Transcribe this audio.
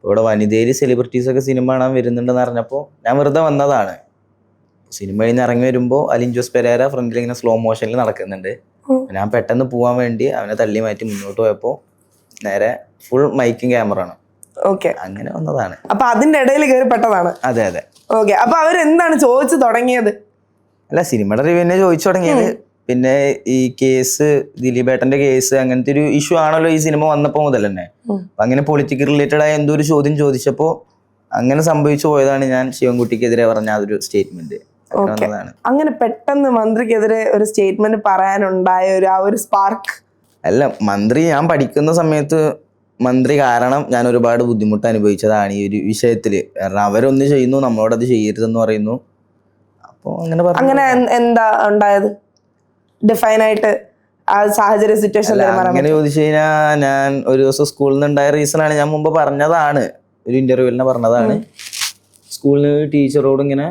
ഇവിടെ വനിതയിൽ സെലിബ്രിറ്റീസ് ഒക്കെ സിനിമ കാണാൻ വരുന്നുണ്ടെന്ന് അറിഞ്ഞപ്പോൾ ഞാൻ വെറുതെ വന്നതാണ്. സിനിമ കഴിഞ്ഞ് ഇറങ്ങി വരുമ്പോൾ അലിൻ ജോസ് പെരേര ഫ്രണ്ടിൽ ഇങ്ങനെ സ്ലോ മോഷനിൽ നടക്കുന്നുണ്ട്. ഞാൻ പെട്ടെന്ന് പോകാൻ വേണ്ടി അവനെ തള്ളി മാറ്റി മുന്നോട്ട് പോയപ്പോൾ നേരെ ഫുൾ മൈക്കും ക്യാമറ ആണ്. അങ്ങനെ വന്നതാണ്. അപ്പൊ അതിന്റെ ഇടയിൽ കയറി പെട്ടതാണ്. അതെ അതെ. ഓക്കെ, അപ്പൊ അവരെന്താണ് ചോദിച്ചു തുടങ്ങിയത്? അല്ല, സിനിമയുടെ റിവ്യൂവിനെ ചോദിച്ചു തുടങ്ങിയത്. പിന്നെ ഈ കേസ്, ദിലീപേട്ടന്റെ കേസ്, അങ്ങനത്തെ ഒരു ഇഷ്യൂ ആണല്ലോ ഈ സിനിമ വന്നപ്പോ മുതൽ തന്നെ. അങ്ങനെ പൊളിറ്റിക്കൽ റിലേറ്റഡ് ആയ എന്തോ ഒരു ചോദ്യം ചോദിച്ചപ്പോ അങ്ങനെ സംഭവിച്ചു പോയതാണ് ഞാൻ ശിവൻകുട്ടിക്കെതിരെ പറഞ്ഞ ആ ഒരു സ്റ്റേറ്റ്മെന്റ്. അങ്ങനെ പെട്ടെന്ന് മന്ത്രിക്കെതിരെ ഒരു സ്റ്റേറ്റ്മെന്റ് പറയാനുണ്ടായ ആ ഒരു സ്പാർക്ക്? അല്ല, മന്ത്രി ഞാൻ പഠിക്കുന്ന സമയത്ത് മന്ത്രി കാരണം ഞാൻ ഒരുപാട് ബുദ്ധിമുട്ട് അനുഭവിച്ചതാണ് ഈ ഒരു വിഷയത്തില്. കാരണം അവരൊന്ന് ചെയ്യുന്നു, നമ്മളോടത് ചെയ്യരുതെന്ന് പറയുന്നു. അപ്പൊ അങ്ങനെ എന്താ ഉണ്ടായത് ഡിഫൈൻ ആയിട്ട് ആ സാഹചര്യ സിറ്റുവേഷൻ? അങ്ങനെ ചോദിച്ചു കഴിഞ്ഞാൽ ഞാൻ ഒരു ദിവസം സ്കൂളിൽ നിന്ന് ഉണ്ടായ റീസൺ ആണ്. ഞാൻ മുമ്പ് പറഞ്ഞതാണ്, ഒരു ഇന്റർവ്യൂവിൽ പറഞ്ഞതാണ്. സ്കൂളിൽ ടീച്ചറോട് ഇങ്ങനെ